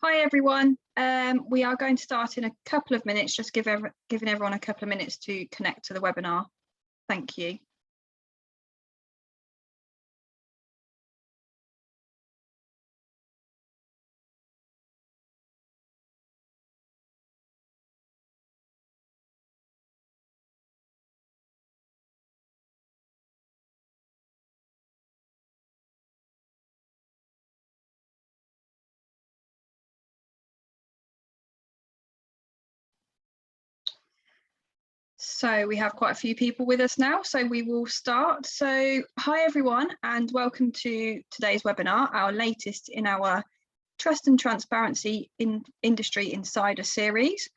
Hi everyone. We are going to start in a couple of minutes, just giving everyone a couple of minutes to connect to the webinar. Thank you. So we have quite a few people with us now, so we will start. So hi everyone and welcome to today's webinar, our latest in our Trust and Transparency in Industry Insider series,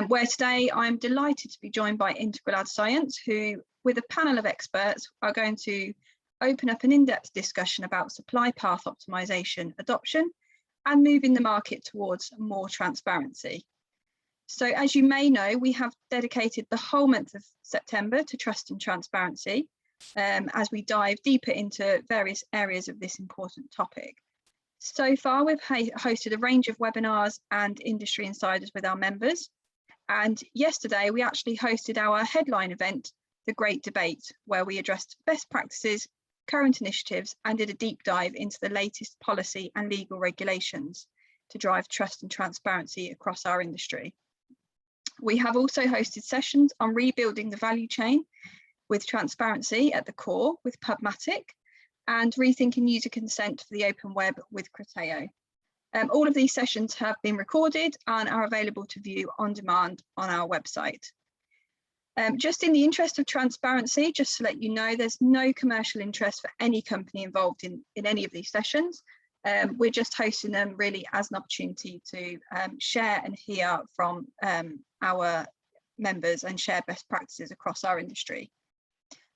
where today I'm delighted to be joined by Integral Ad Science, who with a panel of experts are going to open up an in-depth discussion about supply path optimization adoption and moving the market towards more transparency. So as you may know, we have dedicated the whole month of September to trust and transparency as we dive deeper into various areas of this important topic. So far, we've hosted a range of webinars and industry insiders with our members. And yesterday, we actually hosted our headline event, The Great Debate, where we addressed best practices, current initiatives, and did a deep dive into the latest policy and legal regulations to drive trust and transparency across our industry. We have also hosted sessions on rebuilding the value chain with transparency at the core with Programmatic and rethinking user consent for the open web with Criteo. All of these sessions have been recorded and are available to view on demand on our website. Just in the interest of transparency, just to let you know, there's no commercial interest for any company involved in any of these sessions. We're just hosting them really as an opportunity to share and hear from our members and share best practices across our industry.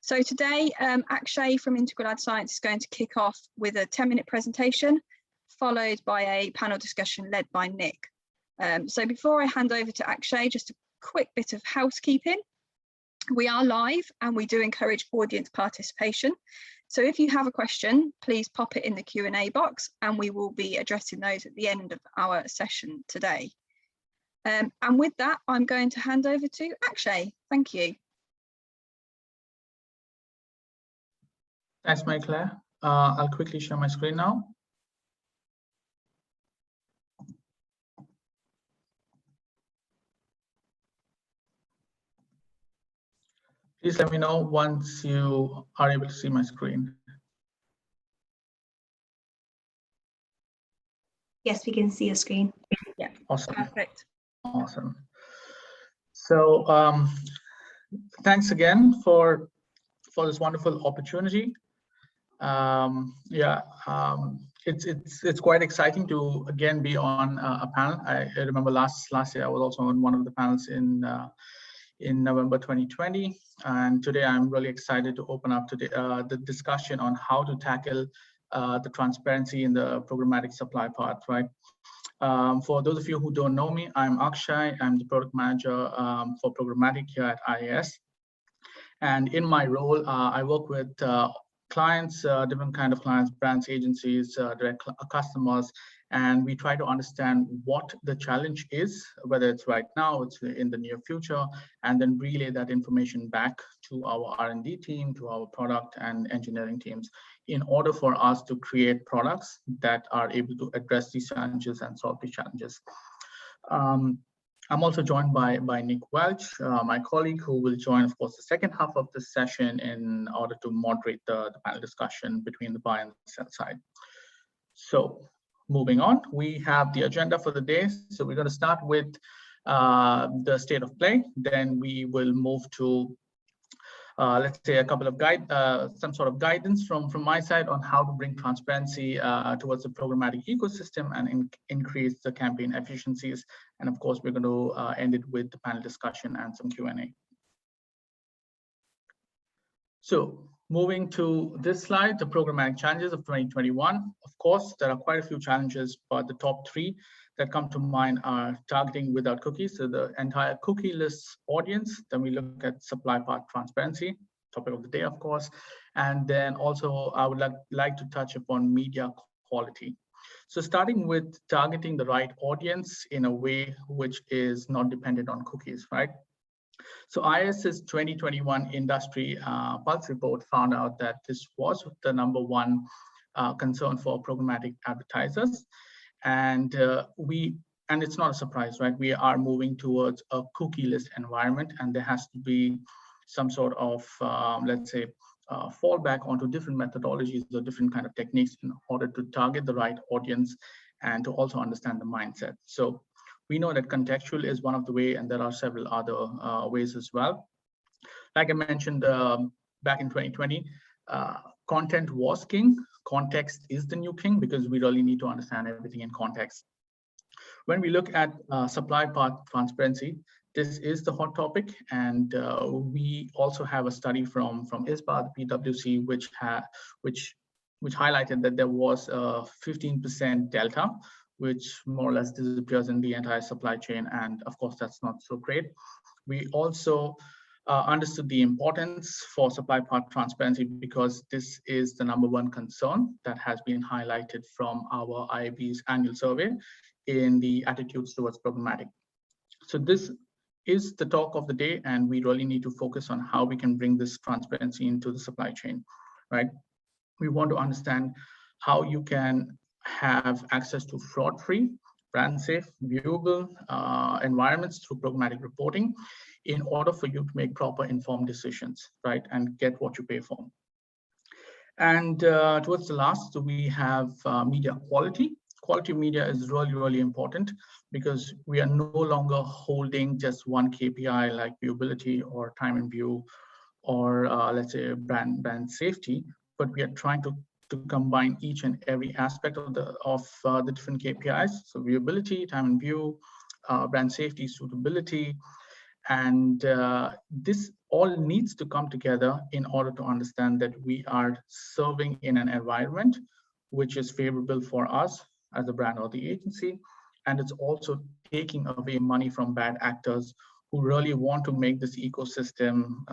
So today, Akshay from Integral Ad Science is going to kick off with a 10-minute presentation, followed by a panel discussion led by Nick. So before I hand over to Akshay, just a quick bit of housekeeping. We are live and we do encourage audience participation. So if you have a question, please pop it in the Q&A box and we will be addressing those at the end of our session today. And with that, I'm going to hand over to Akshay. Thank you. Thanks, Claire. I'll quickly share my screen now. Please let me know once you are able to see my screen. Yes, we can see your screen. Yeah, awesome. Perfect. Awesome. So thanks again for this wonderful opportunity. It's quite exciting to again be on a panel. I remember last year I was also on one of the panels in November 2020, and today I'm really excited to open up today the discussion on how to tackle the transparency in the programmatic supply path, right? For those of you who don't know me, I'm Akshay. I'm the product manager for Programmatic here at IAS. And in my role, I work with clients, different kind of clients, brands, agencies, direct customers, and we try to understand what the challenge is, whether it's right now, it's in the near future, and then relay that information back to our R&D team, to our product and engineering teams, in order for us to create products that are able to address these challenges and solve these challenges. I'm also joined by Nick Welch, my colleague, who will join, of course, the second half of the session in order to moderate the panel discussion between the buy and the sell side. So moving on, we have the agenda for the day. So we're going to start with the state of play. Then we will move to let's say a couple of some sort of guidance from my side on how to bring transparency towards the programmatic ecosystem and increase the campaign efficiencies. And of course, we're going to end it with the panel discussion and some Q&A. So moving to this slide, the programmatic challenges of 2021. Of course, there are quite a few challenges, but the top three that come to mind are targeting without cookies, so the entire cookieless audience. Then we look at supply path transparency, topic of the day, of course. And then also I would like to touch upon media quality. So starting with targeting the right audience in a way which is not dependent on cookies, right? So IAS's 2021 industry pulse report found out that this was the #1 concern for programmatic advertisers. And it's not a surprise, right? We are moving towards a cookieless environment, and there has to be some sort of, let's say, fallback onto different methodologies or different kind of techniques in order to target the right audience and to also understand the mindset. So we know that contextual is one of the way, and there are several other ways as well. Like I mentioned back in 2020, content was king. Context is the new king, because we really need to understand everything in context. When we look at supply path transparency, this is the hot topic, and we also have a study from ISBA, the PwC, which highlighted that there was a 15% delta, which more or less disappears in the entire supply chain, and of course that's not so great. We also understood the importance for supply path transparency, because this is the #1 concern that has been highlighted from our IAB's annual survey in the attitudes towards programmatic. So this is the talk of the day, and we really need to focus on how we can bring this transparency into the supply chain, right? We want to understand how you can have access to fraud-free, brand-safe, viewable environments through programmatic reporting in order for you to make proper informed decisions, right, and get what you pay for. And towards the last, we have media quality. Quality media is really, really important, because we are no longer holding just one KPI like viewability or time in view or let's say brand safety, but we are trying to combine each and every aspect of the different KPIs. So viewability, time in view, brand safety, suitability, and this all needs to come together in order to understand that we are serving in an environment which is favorable for us as a brand or the agency, and it's also taking away money from bad actors who really want to make this ecosystem,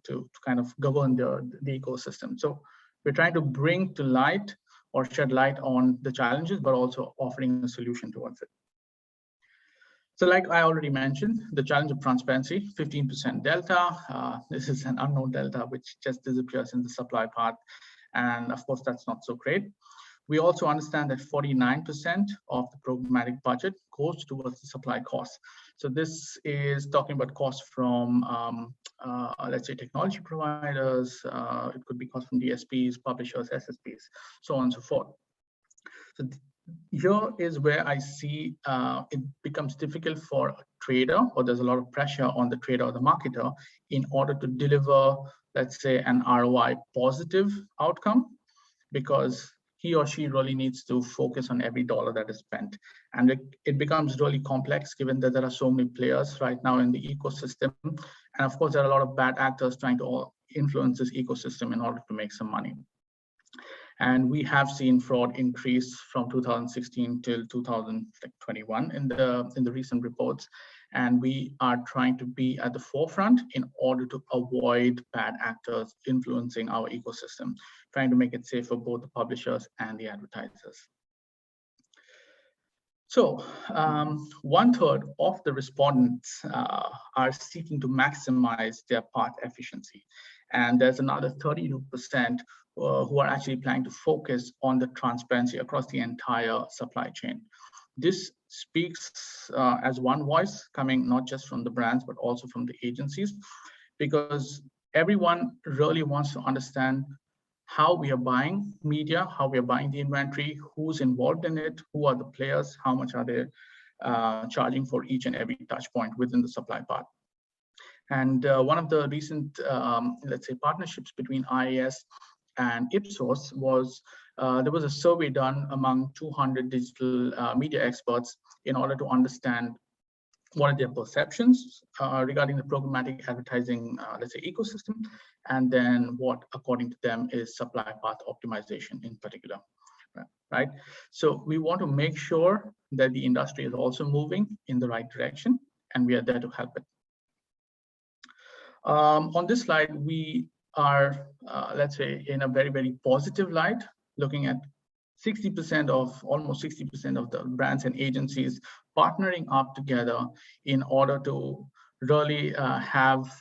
to kind of govern the ecosystem. So we're trying to bring to light or shed light on the challenges, but also offering a solution towards it. So like I already mentioned, the challenge of transparency, 15% delta. This is an unknown delta, which just disappears in the supply path. And of course, that's not so great. We also understand that 49% of the programmatic budget goes towards the supply costs. So this is talking about costs from, let's say, technology providers. It could be costs from DSPs, publishers, SSPs, so on and so forth. So here is where I see it becomes difficult for a trader, or there's a lot of pressure on the trader or the marketer in order to deliver, let's say, an ROI positive outcome, because he or she really needs to focus on every dollar that is spent. And it becomes really complex, given that there are so many players right now in the ecosystem. And of course, there are a lot of bad actors trying to influence this ecosystem in order to make some money. And we have seen fraud increase from 2016 till 2021 in the recent reports. And we are trying to be at the forefront in order to avoid bad actors influencing our ecosystem, trying to make it safe for both the publishers and the advertisers. So 1/3 of the respondents are seeking to maximize their path efficiency. And there's another 32% who are actually planning to focus on the transparency across the entire supply chain. This speaks as one voice, coming not just from the brands, but also from the agencies, because everyone really wants to understand how we are buying media, how we are buying the inventory, who's involved in it, who are the players, how much are they charging for each and every touch point within the supply path. And one of the recent, let's say, partnerships between IAS and Ipsos was, there was a survey done among 200 digital media experts in order to understand what are their perceptions regarding the programmatic advertising, let's say, ecosystem, and then what, according to them, is supply path optimization in particular, right? So we want to make sure that the industry is also moving in the right direction, and we are there to help it. On this slide, we are, let's say, in a very, very positive light, looking at almost 60% of the brands and agencies partnering up together in order to really have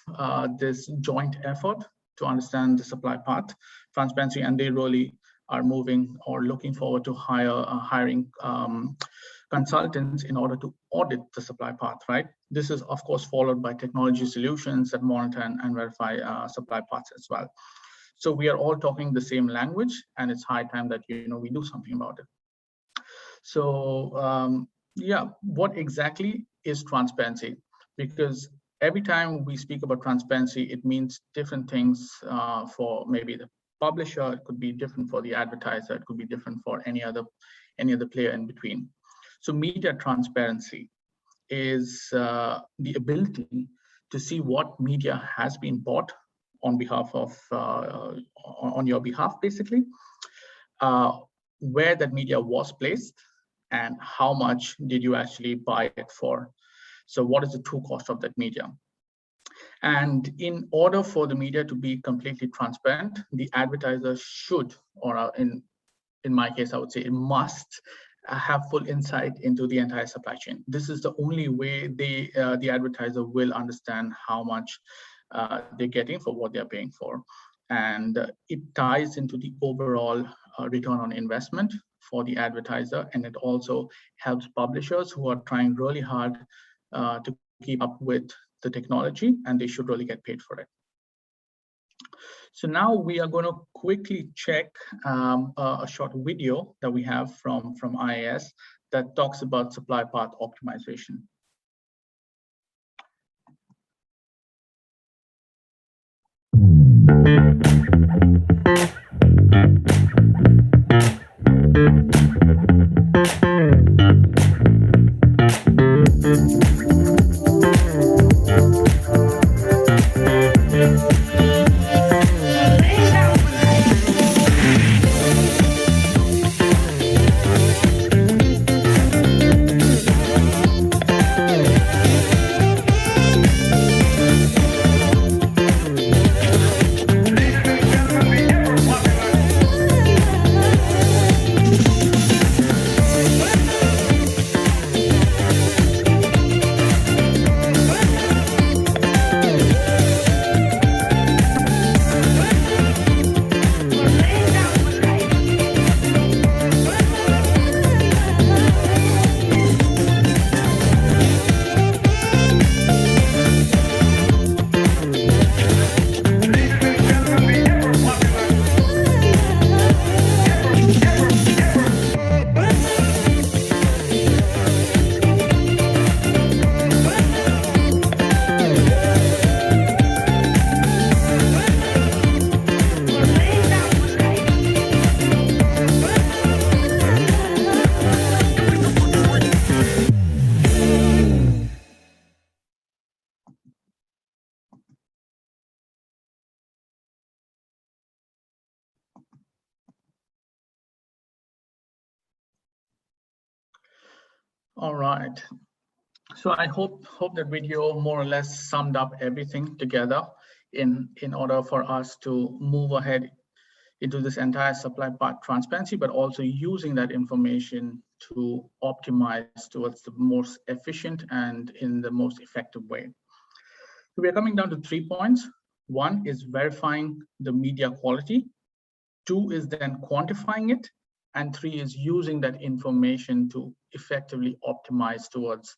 this joint effort to understand the supply path transparency, and they really are moving or looking forward to hiring consultants in order to audit the supply path, right? This is of course followed by technology solutions that monitor and verify supply paths as well. So we are all talking the same language, and it's high time that we do something about it. So yeah, what exactly is transparency? Because every time we speak about transparency, it means different things for maybe the publisher. It could be different for the advertiser. It could be different for any other player in between. So media transparency is the ability to see what media has been bought on behalf of on your behalf, basically, where that media was placed, and how much did you actually buy it for. So what is the true cost of that media? And in order for the media to be completely transparent, the advertiser should, or in my case, I would say it must have full insight into the entire supply chain. This is the only way the advertiser will understand how much they're getting for what they're paying for. And it ties into the overall return on investment for the advertiser. And it also helps publishers who are trying really hard to keep up with the technology, and they should really get paid for it. So now we are going to quickly check a short video that we have from IAS that talks about supply path optimization. All right. So I hope that video more or less summed up everything together in order for us to move ahead into this entire supply path transparency, but also using that information to optimize towards the most efficient and in the most effective way. So we're coming down to 3 points. One is verifying the media quality. 2 is then quantifying it. And 3 is using that information to effectively optimize towards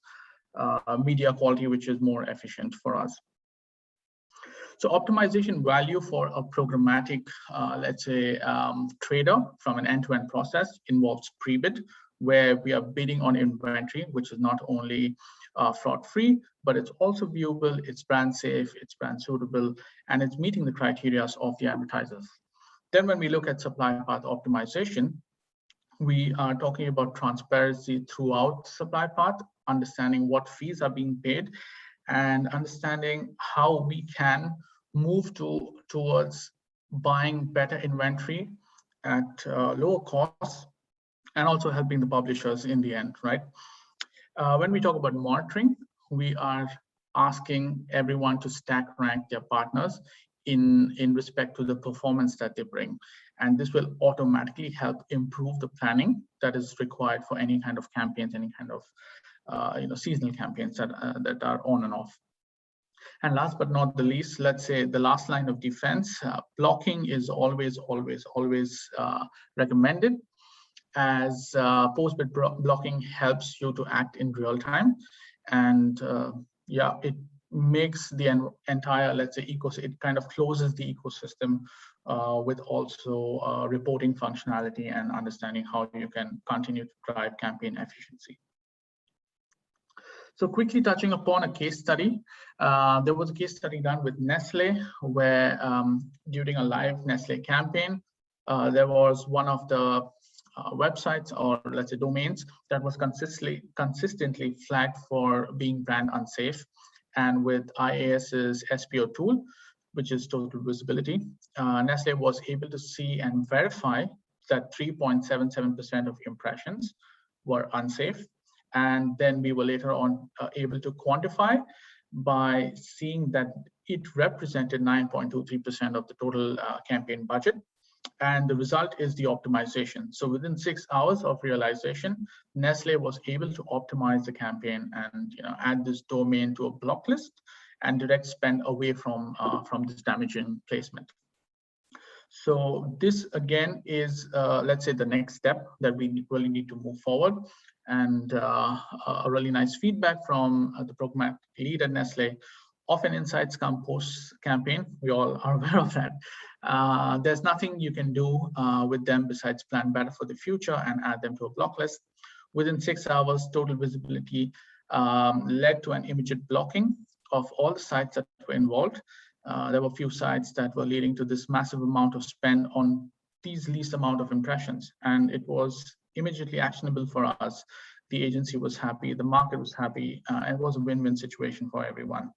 media quality, which is more efficient for us. So optimization value for a programmatic, let's say, trader from an end-to-end process involves pre-bid, where we are bidding on inventory, which is not only fraud-free, but it's also viewable, it's brand safe, it's brand suitable, and it's meeting the criteria of the advertisers. Then when we look at supply path optimization, we are talking about transparency throughout supply path, understanding what fees are being paid, and understanding how we can move towards buying better inventory at lower costs, and also helping the publishers in the end, right? When we talk about monitoring, we are asking everyone to stack rank their partners in respect to the performance that they bring. And this will automatically help improve the planning that is required for any kind of campaigns, any kind of seasonal campaigns that are on and off. And last but not the least, let's say the last line of defense, blocking is always recommended, as post-bid blocking helps you to act in real time. And yeah, it makes the entire, let's say, it kind of closes the ecosystem with also reporting functionality and understanding how you can continue to drive campaign efficiency. So quickly touching upon a case study, there was a case study done with Nestle, where during a live Nestle campaign, there was one of the websites, or let's say domains, that was consistently flagged for being brand unsafe. And with IAS's SPO tool, which is total visibility, Nestle was able to see and verify that 3.77% of impressions were unsafe. And then we were later on able to quantify by seeing that it represented 9.23% of the total campaign budget. And the result is the optimization. So within 6 hours of realization, Nestle was able to optimize the campaign and add this domain to a block list and direct spend away from this damaging placement. So this again is, let's say, the next step that we really need to move forward. And a really nice feedback from the programmatic lead at Nestle. Often insights come post-campaign. We all are aware of that. There's nothing you can do with them besides plan better for the future and add them to a block list. Within 6 hours, total visibility led to an immediate blocking of all the sites that were involved. There were a few sites that were leading to this massive amount of spend on these least amount of impressions. And it was immediately actionable for us. The agency was happy, the market was happy, and it was a win-win situation for everyone.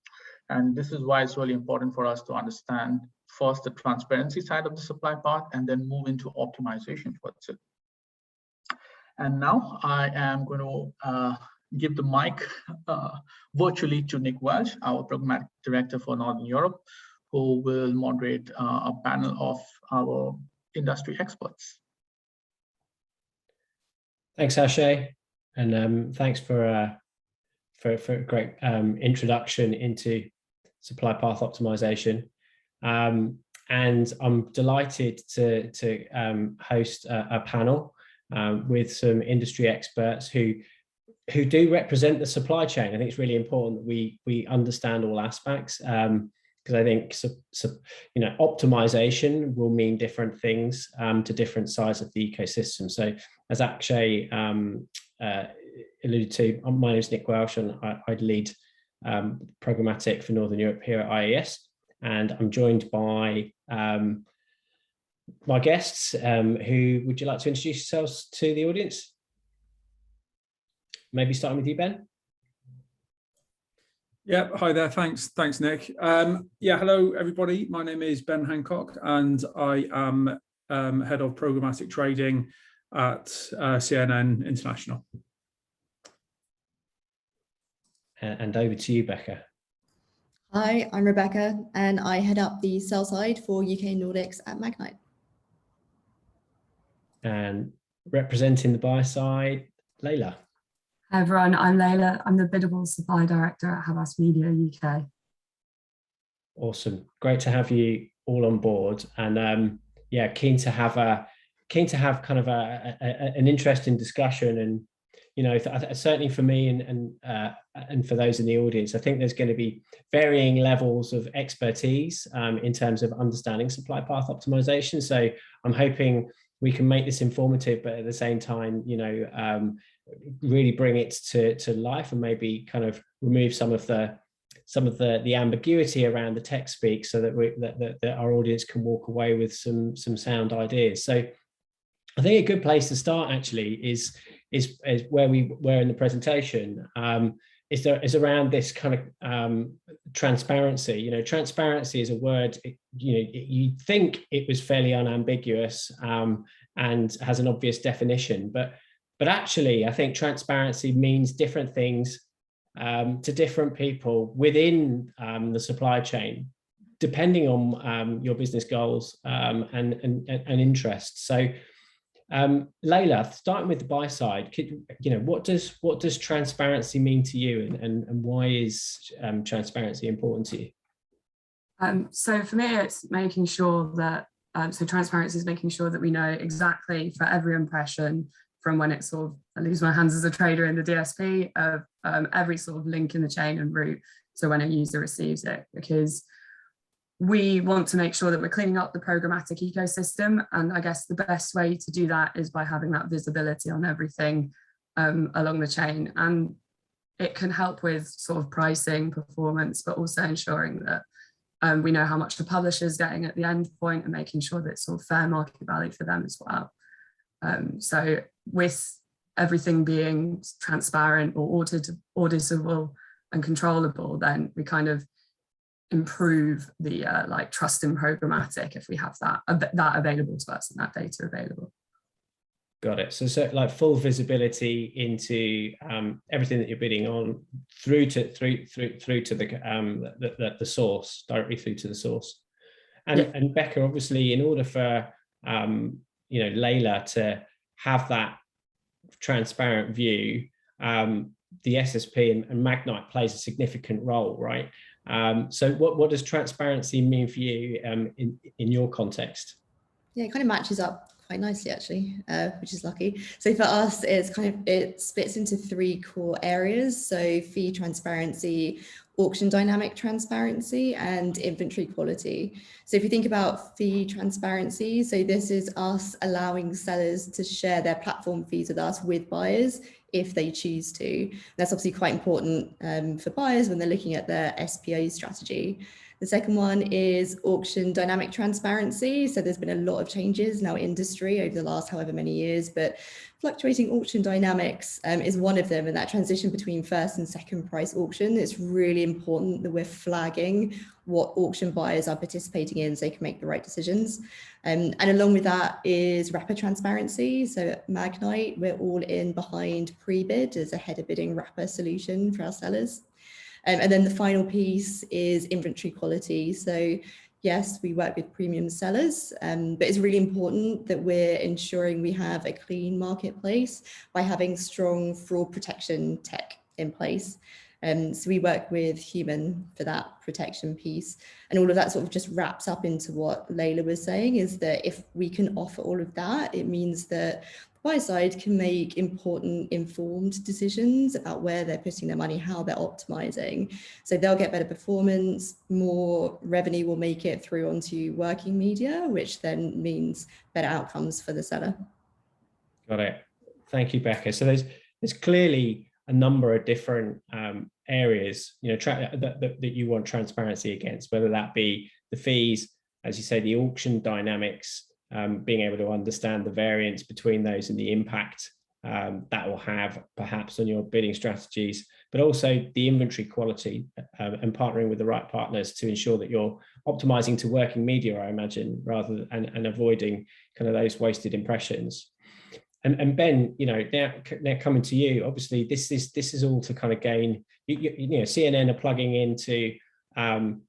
And this is why it's really important for us to understand first the transparency side of the supply path and then move into optimization towards it. And now I am going to give the mic virtually to Nick Welch, our Programmatic Director for Northern Europe, who will moderate a panel of our industry experts. Thanks, Akshay, and thanks for a great introduction into supply path optimization. And I'm delighted to host a panel with some industry experts who do represent the supply chain. I think it's really important that we understand all aspects, because I think optimization will mean different things to different sides of the ecosystem. So as Akshay alluded to, my name is Nick Welch, and I lead Programmatic for Northern Europe here at IAS. And I'm joined by my guests. Who would you like to introduce yourselves to the audience? Maybe starting with you, Ben. Yeah, hi there. Thanks, Nick. Yeah, hello everybody. My name is Ben Hancock, and I am head of programmatic trading at CNN International. And over to you, Becca. Hi, I'm Rebecca, and I head up the sell side for UK Nordics at Magnite. And representing the buy side, Layla. Hi everyone, I'm Layla. I'm the Biddable Supply Director at Havas Media UK. Awesome, great to have you all on board, and yeah, keen to have kind of an interesting discussion. And certainly for me and for those in the audience, I think there's going to be varying levels of expertise in terms of understanding supply path optimization. So I'm hoping we can make this informative, but at the same time, really bring it to life and maybe kind of remove some of the ambiguity around the tech speak, so that our audience can walk away with some sound ideas. So I think a good place to start actually is where we were in the presentation. Is around this kind of transparency. Transparency is a word. You'd think it was fairly unambiguous and has an obvious definition, but actually, I think transparency means different things to different people within the supply chain, depending on your business goals and interests. So Layla, starting with the buy side, what does transparency mean to you, and why is transparency important to you? So for me, it's making sure that so transparency is making sure that we know exactly for every impression, from when it's sort of, I lose my hands as a trader in the DSP, of every sort of link in the chain and route, so when a user receives it, because we want to make sure that we're cleaning up the programmatic ecosystem. And I guess the best way to do that is by having that visibility on everything along the chain. And it can help with sort of pricing, performance, but also ensuring that we know how much the publisher is getting at the end point and making sure that it's sort of fair market value for them as well. So with everything being transparent or auditable and controllable, then we kind of improve the like trust in programmatic if we have that available to us and that data available. Got it. So like full visibility into everything that you're bidding on through to the source, directly through to the source. And Becca, obviously, in order for Layla to have that transparent view, the SSP and Magnite plays a significant role, right? So what does transparency mean for you in your context? Yeah, it kind of matches up quite nicely, actually, which is lucky. So for us, it splits into 3 core areas. So fee transparency, auction dynamic transparency, and inventory quality. So if you think about fee transparency, so this is us allowing sellers to share their platform fees with us with buyers if they choose to. That's obviously quite important for buyers when they're looking at their SPO strategy. The second one is auction dynamic transparency. So there's been a lot of changes in our industry over the last however many years, but fluctuating auction dynamics is one of them. And that transition between first and second price auction, it's really important that we're flagging what auction buyers are participating in so they can make the right decisions. And along with that is wrapper transparency. So at Magnite, we're all in behind pre-bid as a header bidding wrapper solution for our sellers. And then the final piece is inventory quality. So yes, we work with premium sellers, but it's really important that we're ensuring we have a clean marketplace by having strong fraud protection tech in place. So we work with Human for that protection piece. And all of that sort of just wraps up into what Layla was saying, is that if we can offer all of that, it means that the buy side can make important informed decisions about where they're putting their money, how they're optimizing. So they'll get better performance, more revenue will make it through onto working media, which then means better outcomes for the seller. Got it. Thank you, Becca. So there's clearly a number of different areas, that you want transparency against, whether that be the fees, as you say, the auction dynamics, being able to understand the variance between those and the impact that will have perhaps on your bidding strategies, but also the inventory quality and partnering with the right partners to ensure that you're optimizing to working media, I imagine, rather than avoiding kind of those wasted impressions. And Ben, now coming to you, obviously this is all to kind of gain, CNN are plugging into the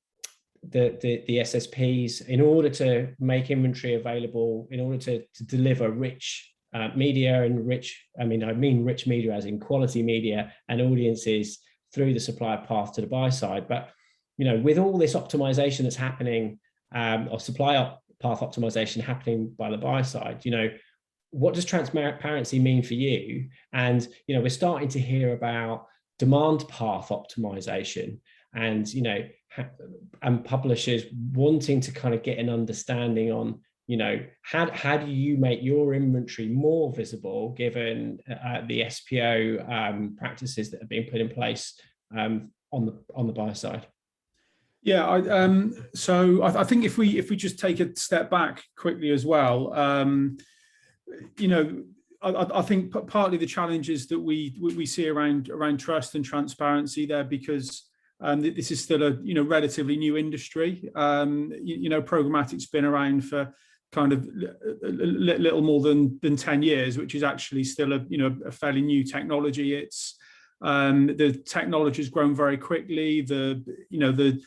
SSPs in order to make inventory available, in order to deliver rich media and rich media as in quality media and audiences through the supply path to the buy side. But with all this optimization that's happening, or supply path optimization happening by the buy side, what does transparency mean for you? And we're starting to hear about demand path optimization, and and publishers wanting to kind of get an understanding on how do you make your inventory more visible given the SPO practices that have been put in place on the buy side. Yeah, so I think if we just take a step back quickly as well, I think partly the challenges that we see around trust and transparency there, because this is still a relatively new industry. Programmatic's been around for kind of little more than 10 years, which is actually still a fairly new technology. It's the technology has grown very quickly. The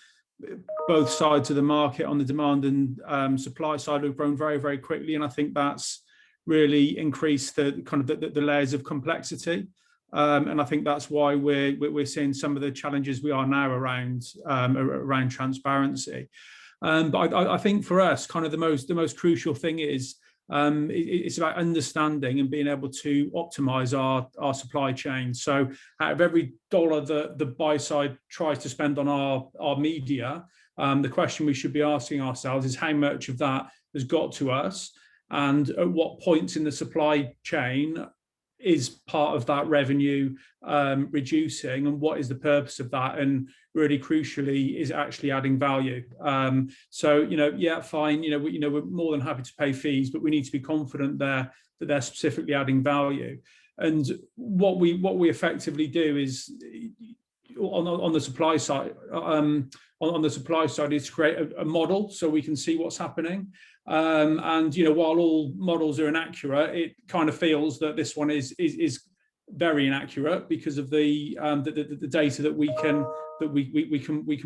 both sides of the market on the demand and supply side have grown very, very quickly, and I think that's really increased the kind of the layers of complexity. And I think that's why we're seeing some of the challenges we are now around transparency. But I think for us, kind of the most crucial thing is it's about understanding and being able to optimize our supply chain. So out of every dollar that the buy side tries to spend on our media, the question we should be asking ourselves is how much of that has got to us, and at what points in the supply chain is part of that revenue reducing, and what is the purpose of that, and really crucially, is actually adding value. So, yeah, fine, we're more than happy to pay fees, but we need to be confident there that they're specifically adding value. And what we effectively do is on the supply side, is create a model so we can see what's happening. And while all models are inaccurate, it kind of feels that this one is very inaccurate because of the data that we can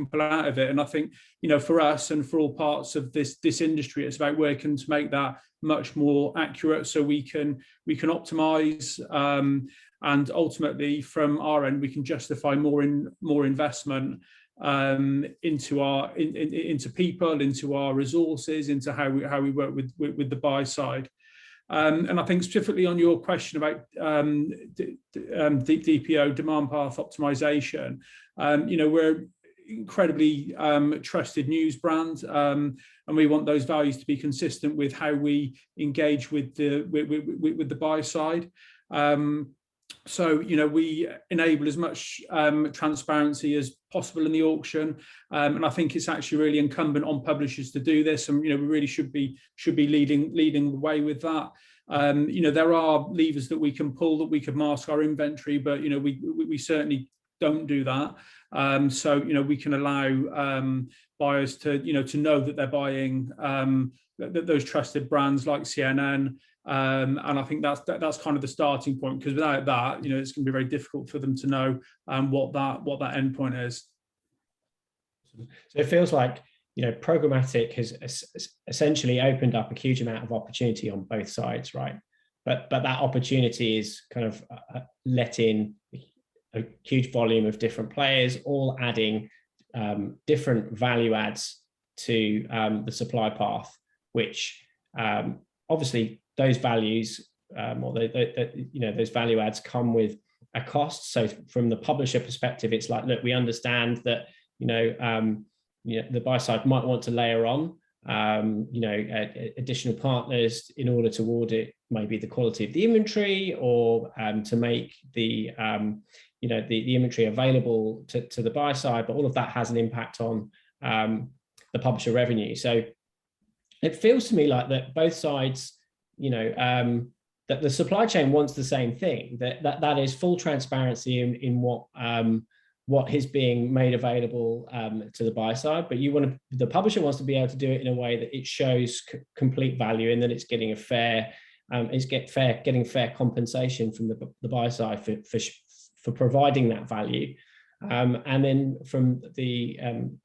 pull out of it. And I think for us and for all parts of this industry, it's about working to make that much more accurate so we can optimize, and ultimately from our end we can justify more investment into people, into our resources, into how we work with the buy side. And I think specifically on your question about DPO, demand path optimization, we're incredibly trusted news brand, and we want those values to be consistent with how we engage with the buy side. So, we enable as much transparency as possible in the auction, and I think it's actually really incumbent on publishers to do this, and we really should be leading the way with that. There are levers that we can pull, that we could mask our inventory, but we certainly don't do that. So we can allow buyers to know that they're buying those trusted brands like CNN. And I think that's kind of the starting point, because without that, it's going to be very difficult for them to know what that endpoint is. So it feels like programmatic has essentially opened up a huge amount of opportunity on both sides, right? But that opportunity is kind of let in a huge volume of different players, all adding different value adds to the supply path, which obviously those values or those value adds come with a cost. So from the publisher perspective, it's like, look, we understand that the buy side might want to layer on additional partners in order to audit maybe the quality of the inventory, or to make the inventory available to the buy side, but all of that has an impact on the publisher revenue. So it feels to me like that both sides, that the supply chain wants the same thing, that is full transparency in what is being made available to the buy side, but the publisher wants to be able to do it in a way that it shows complete value, and that it's getting getting fair compensation from the buy side for providing that value. And then from the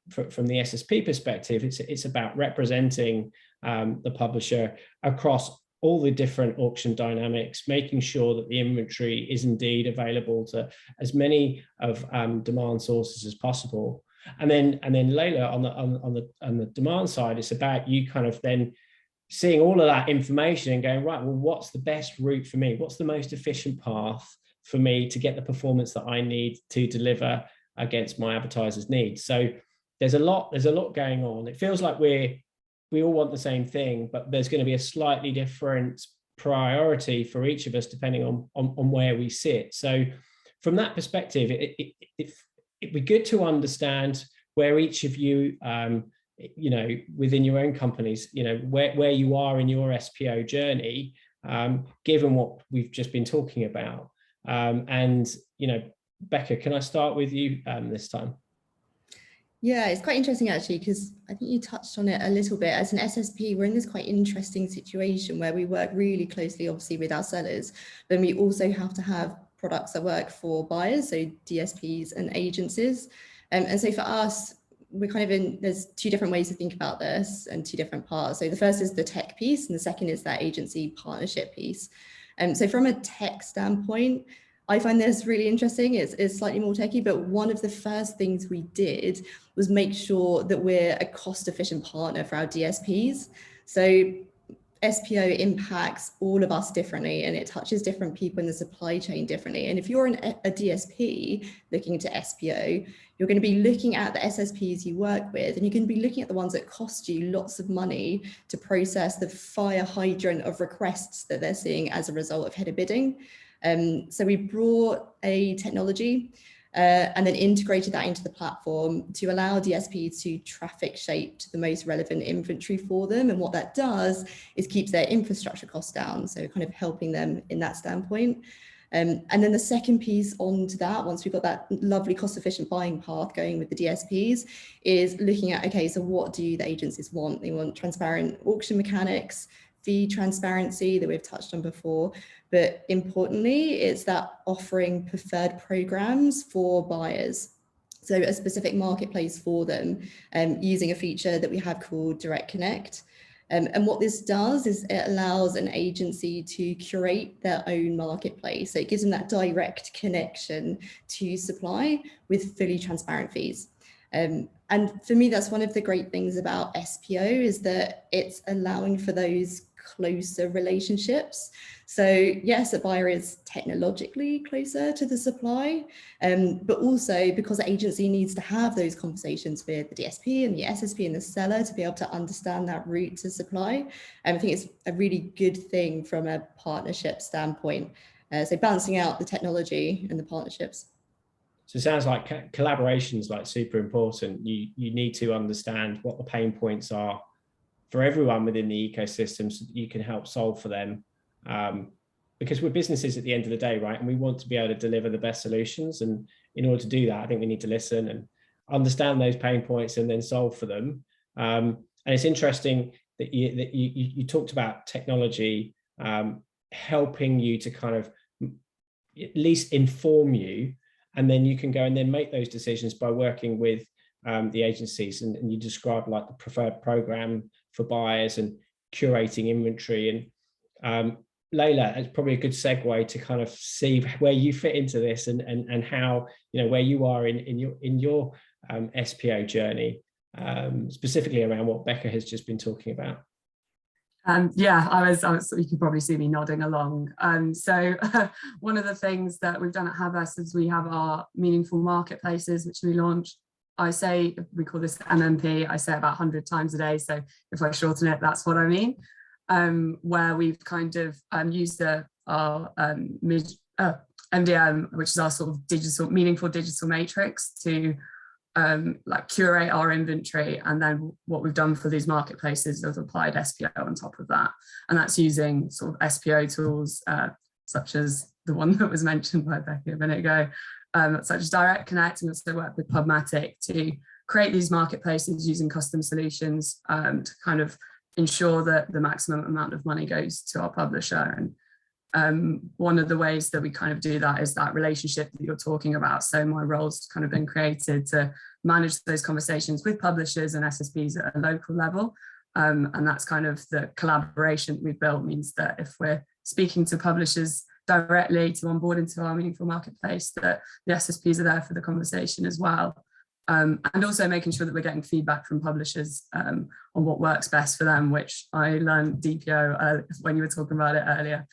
SSP perspective, it's about representing the publisher across all the different auction dynamics, making sure that the inventory is indeed available to as many of demand sources as possible. And then Layla, on the demand side, it's about you kind of then seeing all of that information and going, right, well, what's the best route for me? What's the most efficient path for me to get the performance that I need to deliver against my advertisers' needs? So there's a lot going on. It feels like we all want the same thing, but there's going to be a slightly different priority for each of us depending on where we sit. So from that perspective, it'd be good to understand where each of you, within your own companies, where you are in your SPO journey, given what we've just been talking about. And Becca, can I start with you this time? Yeah, it's quite interesting actually, because I think you touched on it a little bit. As an SSP, we're in this quite interesting situation where we work really closely, obviously, with our sellers, but we also have to have products that work for buyers, so DSPs and agencies. And so for us, we're kind of there's two different ways to think about this and two different parts. So the first is the tech piece and the second is that agency partnership piece. So from a tech standpoint, I find this really interesting. It's slightly more techy, but one of the first things we did was make sure that we're a cost-efficient partner for our DSPs. So SPO impacts all of us differently and it touches different people in the supply chain differently. And if you're a DSP looking to SPO, you're going to be looking at the SSPs you work with, and you're going to be looking at the ones that cost you lots of money to process the fire hydrant of requests that they're seeing as a result of header bidding. So we brought a technology and then integrated that into the platform to allow DSPs to traffic shape to the most relevant inventory for them. And what that does is keeps their infrastructure costs down. So kind of helping them in that standpoint. And then the second piece onto that, once we've got that lovely cost-efficient buying path going with the DSPs, is looking at, okay, so what do the agencies want? They want transparent auction mechanics, fee transparency that we've touched on before, but importantly, it's that offering preferred programs for buyers. So a specific marketplace for them, using a feature that we have called Direct Connect. And what this does is it allows an agency to curate their own marketplace. So it gives them that direct connection to supply with fully transparent fees. And for me, that's one of the great things about SPO is that it's allowing for those closer relationships. So yes, a buyer is technologically closer to the supply, but also because the agency needs to have those conversations with the DSP and the SSP and the seller to be able to understand that route to supply. I think it's a really good thing from a partnership standpoint. So balancing out the technology and the partnerships. So it sounds like collaboration is like super important. You need to understand what the pain points are for everyone within the ecosystem so that you can help solve for them. Because we're businesses at the end of the day, right? And we want to be able to deliver the best solutions. And in order to do that, I think we need to listen and understand those pain points and then solve for them. And it's interesting that you talked about technology helping you to kind of at least inform you, and then you can go and then make those decisions by working with the agencies. And you described like the preferred program for buyers and curating inventory. And Layla, it's probably a good segue to kind of see where you fit into this and how, you know, where you are in your SPO journey, specifically around what Becca has just been talking about. Yeah, I was, you can probably see me nodding along. So one of the things that we've done at Havas is we have our meaningful marketplaces, which we launched. I say, we call this MMP, I say about 100 times a day. So if I shorten it, that's what I mean. Where we've kind of used our MDM, which is our sort of meaningful digital matrix to like curate our inventory. And then what we've done for these marketplaces is applied SPO on top of that. And that's using sort of SPO tools, such as the one that was mentioned by Becky a minute ago, such as Direct Connect. And also work with Programmatic to create these marketplaces using custom solutions to kind of ensure that the maximum amount of money goes to our publisher. And one of the ways that we kind of do that is that relationship that you're talking about. So my role's kind of been created to manage those conversations with publishers and SSPs at a local level. And that's kind of the collaboration we've built, means that if we're speaking to publishers directly to onboard into our meaningful marketplace, that the SSPs are there for the conversation as well. And also making sure that we're getting feedback from publishers on what works best for them, which I learned DPO when you were talking about it earlier,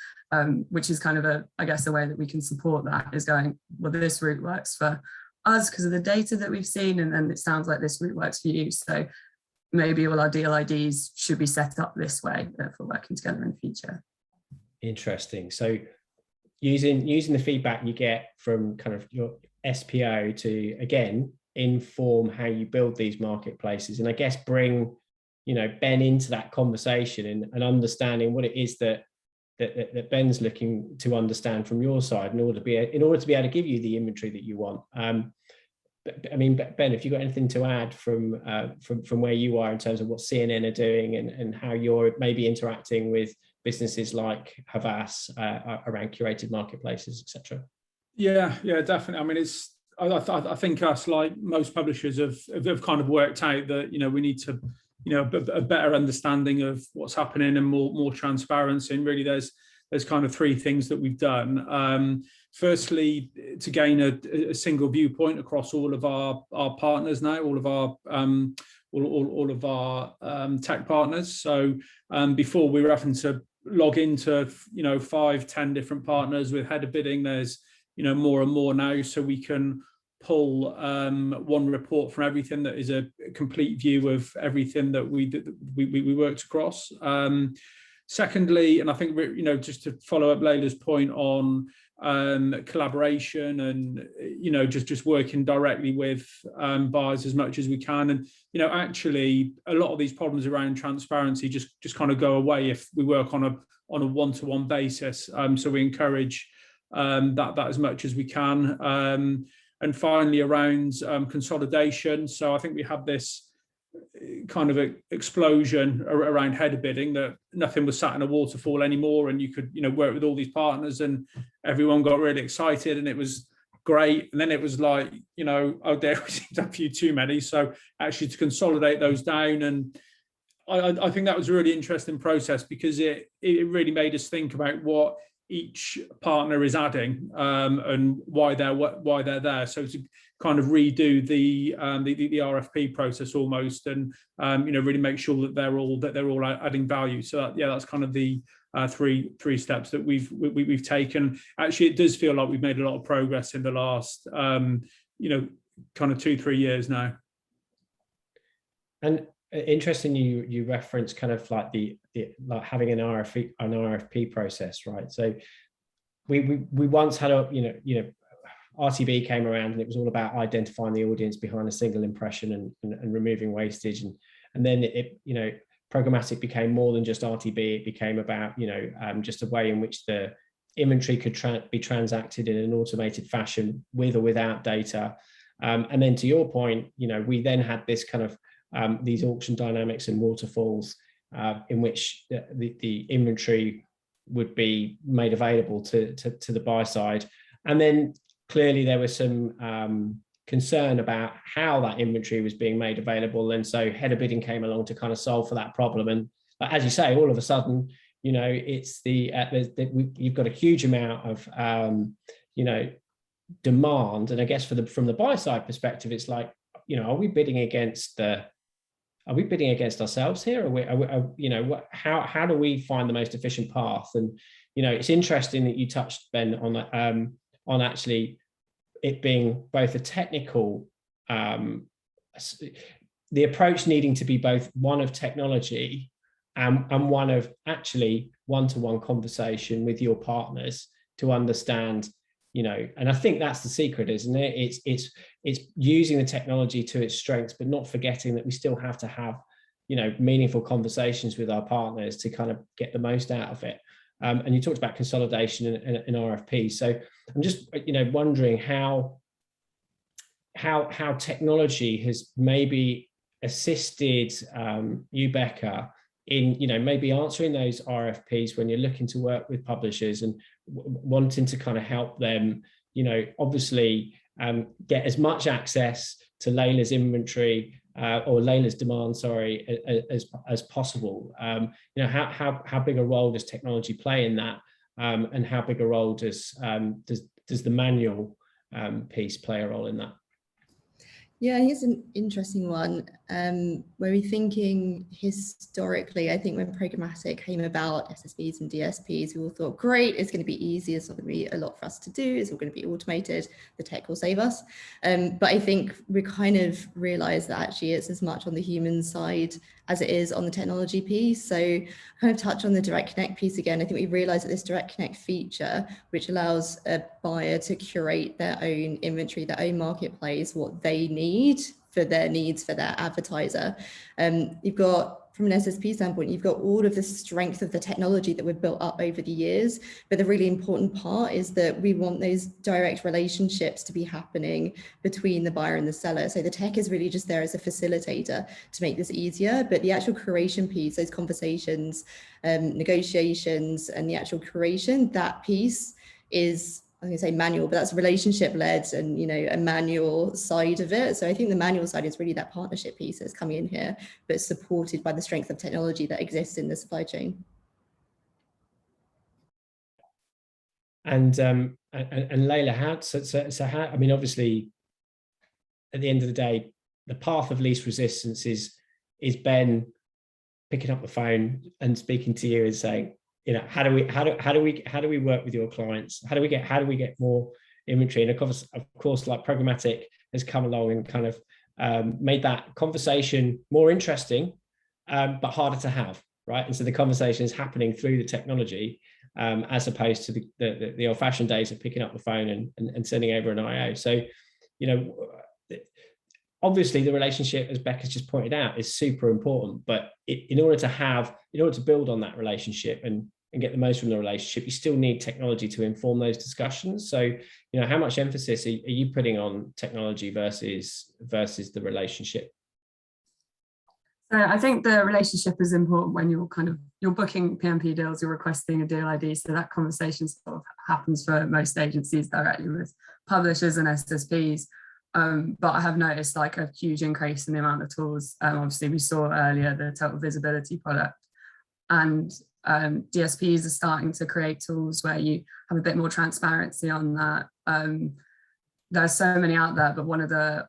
which is kind of I guess a way that we can support that is going, well, this route works for us because of the data that we've seen, and then it sounds like this route works for you. So maybe all our deal IDs should be set up this way if we're working together in the future. Interesting. So using the feedback you get from kind of your SPO to, again, inform how you build these marketplaces, and I guess bring, you know, Ben into that conversation and understanding what it is that Ben's looking to understand from your side in order to be able to give you the inventory that you want. But, I mean, Ben, if you've got anything to add from where you are in terms of what CNN are doing and how you're maybe interacting with businesses like Havas around curated marketplaces, etc. Yeah, definitely. I mean, I think us, like most publishers, have kind of worked out that, you know, we need to, you know, a better understanding of what's happening and more transparency. And really, there's kind of three things that we've done. Firstly, to gain a single viewpoint across all of our partners now, all of our tech partners. So before, we were having to log into, you know, 5-10 different partners with header bidding. There's, you know, more and more now, so we can pull one report from everything that is a complete view of everything that we worked across. Secondly, and I think, you know, just to follow up Layla's point on collaboration and, you know, just working directly with buyers as much as we can. And, you know, actually a lot of these problems around transparency just kind of go away if we work on a one-to-one basis. So we encourage that as much as we can. And finally, around consolidation. So I think we have this kind of explosion around header bidding, that nothing was sat in a waterfall anymore, and you could, you know, work with all these partners, and everyone got really excited, and it was great. And then it was like, you know, oh, there we seem to have a few too many. So actually to consolidate those down, and I think that was a really interesting process, because it really made us think about what each partner is adding and why they're there. So to kind of redo the RFP process almost, and you know, really make sure that they're all adding value. So that's kind of the three steps that we've taken. Actually, it does feel like we've made a lot of progress in the last you know, kind of 2-3 years now. And interesting, you reference kind of like the like having an RFP process, right? So we once had a, you know RTB came around, and it was all about identifying the audience behind a single impression and removing wastage, and then it, you know, programmatic became more than just RTB. It became about, you know, just a way in which the inventory could be transacted in an automated fashion with or without data. And then to your point, you know, we then had this kind of these auction dynamics and waterfalls in which the inventory would be made available to the buy side. And then clearly there was some concern about how that inventory was being made available. And so header bidding came along to kind of solve for that problem. And as you say, all of a sudden, you know, it's you've got a huge amount of, you know, demand. And I guess from the buy side perspective, it's like, you know, are we bidding against ourselves here? Or you know, how do we find the most efficient path? And, you know, it's interesting that you touched, Ben, on actually it being both a technical, the approach needing to be both one of technology and one of actually one-to-one conversation with your partners to understand, you know, and I think that's the secret, isn't it? It's using the technology to its strengths, but not forgetting that we still have to have, you know, meaningful conversations with our partners to kind of get the most out of it. And you talked about consolidation in RFP. So I'm just, you know, wondering how technology has maybe assisted you, Becca, in, you know, maybe answering those RFPs when you're looking to work with publishers and wanting to kind of help them, you know, obviously get as much access to Layla's inventory or Layla's demand, sorry, as possible. You know, how big a role does technology play in that, and how big a role does the manual piece play a role in that? Yeah, here's an interesting one where we're thinking historically. I think when programmatic came about, SSPs and DSPs, we all thought, great, it's going to be easy. It's not going to be a lot for us to do. It's all going to be automated. The tech will save us. But I think we kind of realized that actually it's as much on the human side as it is on the technology piece. So kind of touch on the direct connect piece again. I think we realized that this direct connect feature, which allows a buyer to curate their own inventory, their own marketplace, what they need for their needs for their advertiser. You've got, from an SSP standpoint, you've got all of the strength of the technology that we've built up over the years. But the really important part is that we want those direct relationships to be happening between the buyer and the seller. So the tech is really just there as a facilitator to make this easier. But the actual curation piece, those conversations, negotiations, and the actual curation, that piece is I was going to say manual, but that's relationship led and, you know, a manual side of it. So I think the manual side is really that partnership piece that's coming in here, but supported by the strength of technology that exists in the supply chain. And Layla, how, I mean, obviously, at the end of the day, the path of least resistance is Ben picking up the phone and speaking to you and saying, you know, how do we work with your clients? How do we get more inventory? And of course, like Programmatic has come along and kind of made that conversation more interesting, but harder to have, right? And so the conversation is happening through the technology, as opposed to the old-fashioned days of picking up the phone and sending over an IO. So, you know, obviously the relationship, as Becca's just pointed out, is super important, but in order to build on that relationship and get the most from the relationship, you still need technology to inform those discussions. So, you know, how much emphasis are you putting on technology versus the relationship? So I think the relationship is important when you're booking PMP deals, you're requesting a deal ID. So that conversation sort of happens for most agencies directly with publishers and SSPs. But I have noticed like a huge increase in the amount of tools. Obviously, we saw earlier the total visibility product, and DSPs are starting to create tools where you have a bit more transparency on that. There's so many out there, but one of the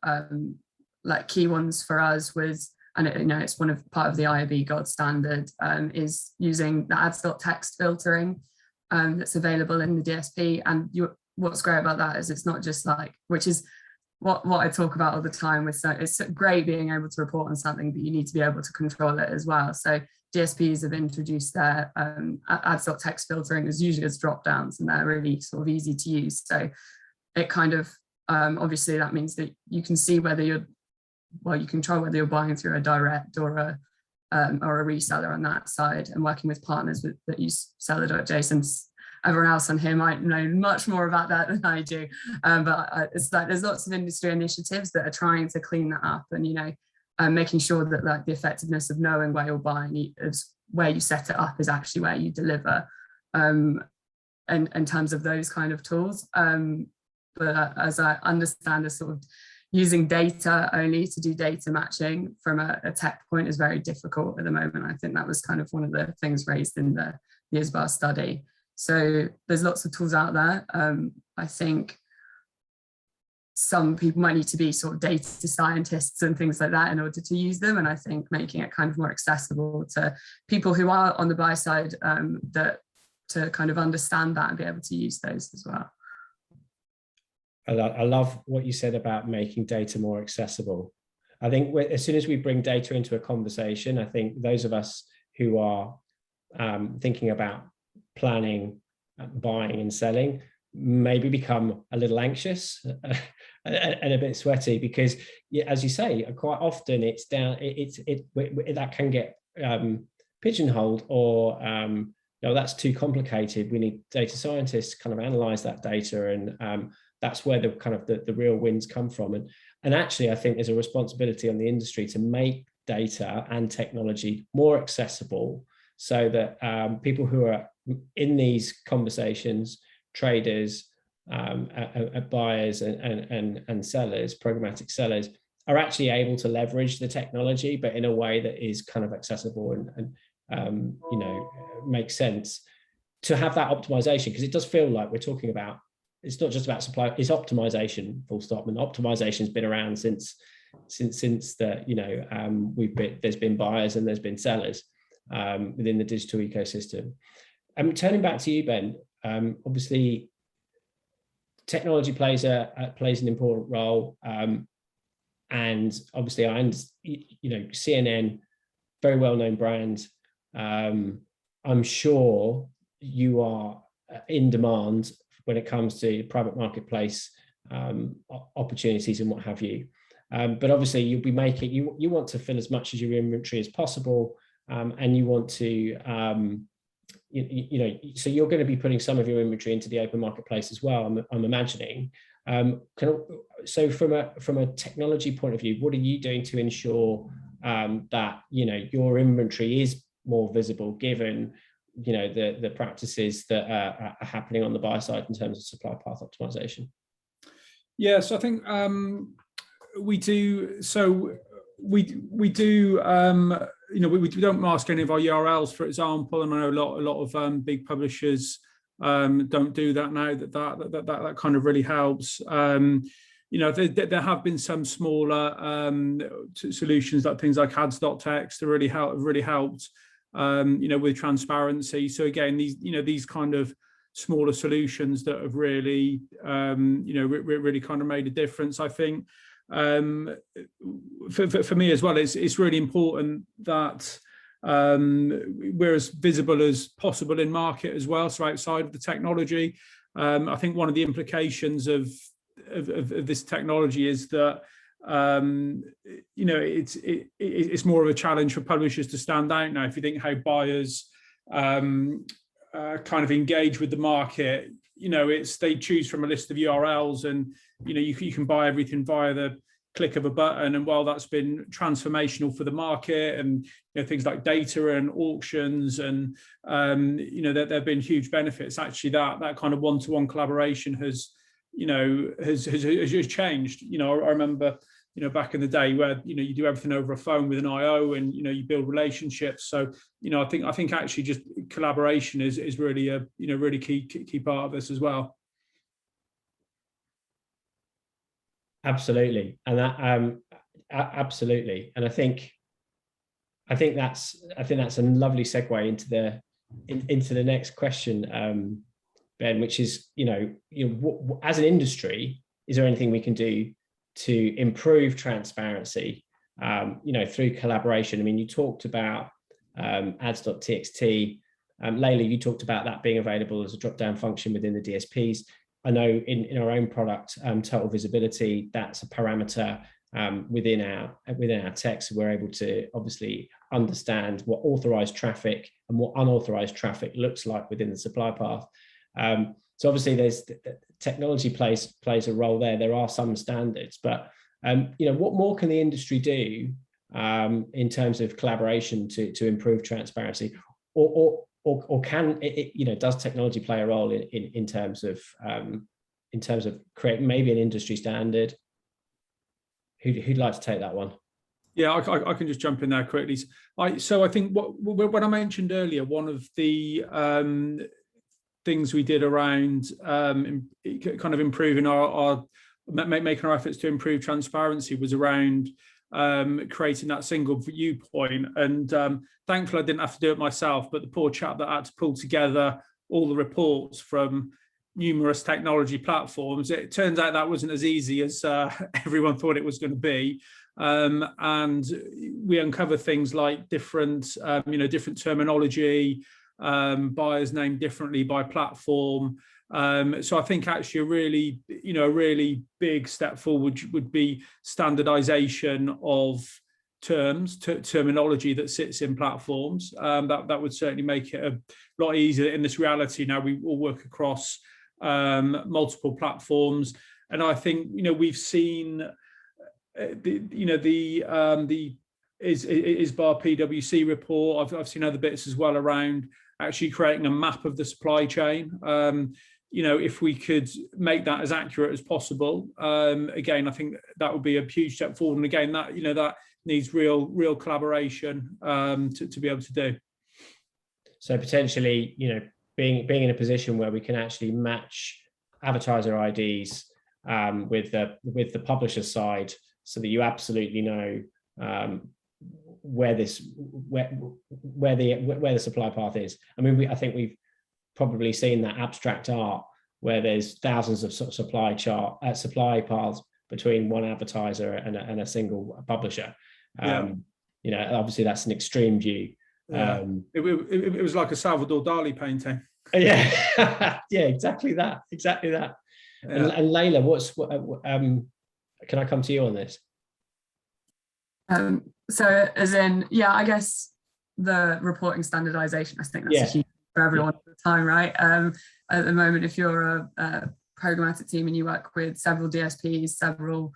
like key ones for us was, and you know, it's part of the IAB gold standard, is using the ads.text filtering that's available in the DSP. And what's great about that is it's not just like, which is what I talk about all the time with, so it's great being able to report on something, but you need to be able to control it as well. So DSPs have introduced their ads.text filtering as usually as drop downs, and they're really sort of easy to use. So it kind of, obviously that means that you can see whether you control whether you're buying through a direct or a reseller on that side, and working with partners that use seller.json. Everyone else on here might know much more about that than I do, but it's like there's lots of industry initiatives that are trying to clean that up, and you know, making sure that like the effectiveness of knowing where you're buying is where you set it up is actually where you deliver, and in terms of those kind of tools. But as I understand, the sort of using data only to do data matching from a tech point is very difficult at the moment. I think that was kind of one of the things raised in the ISBA study. So there's lots of tools out there. I think some people might need to be sort of data scientists and things like that in order to use them. And I think making it kind of more accessible to people who are on the buy side, that to kind of understand that and be able to use those as well. I love what you said about making data more accessible. I think as soon as we bring data into a conversation, I think those of us who are thinking about planning, buying and selling maybe become a little anxious and a bit sweaty, because as you say, quite often it's down, that can get pigeonholed, or no, that's too complicated. We need data scientists to kind of analyze that data, and that's where the kind of the real wins come from. And actually, I think there's a responsibility on the industry to make data and technology more accessible, so that people who are in these conversations, traders, buyers and sellers, programmatic sellers, are actually able to leverage the technology, but in a way that is kind of accessible and you know, makes sense to have that optimization, because it does feel like we're talking about, it's not just about supply, it's optimization, full stop. And optimization has been around since the, you know, there's been buyers and there's been sellers within the digital ecosystem. Turning back to you, Ben, obviously technology plays an important role, and obviously you know, CNN, very well-known brand. I'm sure you are in demand when it comes to private marketplace opportunities and what have you. But obviously you'll be making, you want to fill as much of your inventory as possible, and you want to, you know, so you're going to be putting some of your inventory into the open marketplace as well, I'm imagining. So from a technology point of view, what are you doing to ensure that, you know, your inventory is more visible, given the practices that are happening on the buyer side in terms of supply path optimization? Yeah, so I think we do. So we do. We don't mask any of our URLs, for example, and I know a lot of big publishers don't do that now. That kind of really helps. There have been some smaller solutions, like things like ads.txt, that really helped. With transparency. So again, these kind of smaller solutions that have really, really kind of made a difference. I think for me as well, it's really important that we're as visible as possible in market as well. So outside of the technology, I think one of the implications of this technology is that it's more of a challenge for publishers to stand out now. If you think how buyers kind of engage with the market, they choose from a list of URLs, and you can buy everything via the click of a button. And while that's been transformational for the market, and things like data and auctions, and there have been huge benefits, actually that kind of one-to-one collaboration has changed. I remember back in the day where you do everything over a phone with an IO, and you build relationships. So I think actually just collaboration is really a really key part of this as well. Absolutely, and that absolutely, and I think that's a lovely segue into the next question, Ben, which is as an industry, is there anything we can do to improve transparency through collaboration? I mean, you talked about ads.txt. Layla, you talked about that being available as a drop-down function within the DSPs. I know in our own product, total visibility, that's a parameter within our text. We're able to obviously understand what authorized traffic and what unauthorized traffic looks like within the supply path. So obviously there's technology plays a role there. There are some standards, but what more can the industry do in terms of collaboration to improve transparency, or can it, does technology play a role in terms of creating maybe an industry standard? Who'd like to take that one? Yeah, I can just jump in there quickly. So I think what I mentioned earlier, one of the things we did around kind of improving making our efforts to improve transparency was around creating that single viewpoint. And thankfully I didn't have to do it myself, but the poor chap that had to pull together all the reports from numerous technology platforms, it turns out that wasn't as easy as everyone thought it was going to be. And we uncovered things like different terminology, buyers named differently by platform. So I think actually a really big step forward would be standardization of terminology that sits in platforms. That would certainly make it a lot easier in this reality. Now we all work across multiple platforms, and I think we've seen the ISBAR PwC report. I've seen other bits as well around actually creating a map of the supply chain. If we could make that as accurate as possible, again, I think that would be a huge step forward. And again, that needs real collaboration to be able to do. So potentially, being in a position where we can actually match advertiser IDs with the publisher side, so that you absolutely know where the supply path is. I mean, I think we've probably seen that abstract art where there's thousands of sort of supply paths between one advertiser and a single publisher. Obviously that's an extreme view. Yeah. It was like a Salvador Dali painting. Yeah, yeah, exactly that. Yeah. And Layla, can I come to you on this? So as in, I guess the reporting standardization, I think that's a huge for everyone at the time, right? At the moment, if you're a programmatic team and you work with several DSPs, several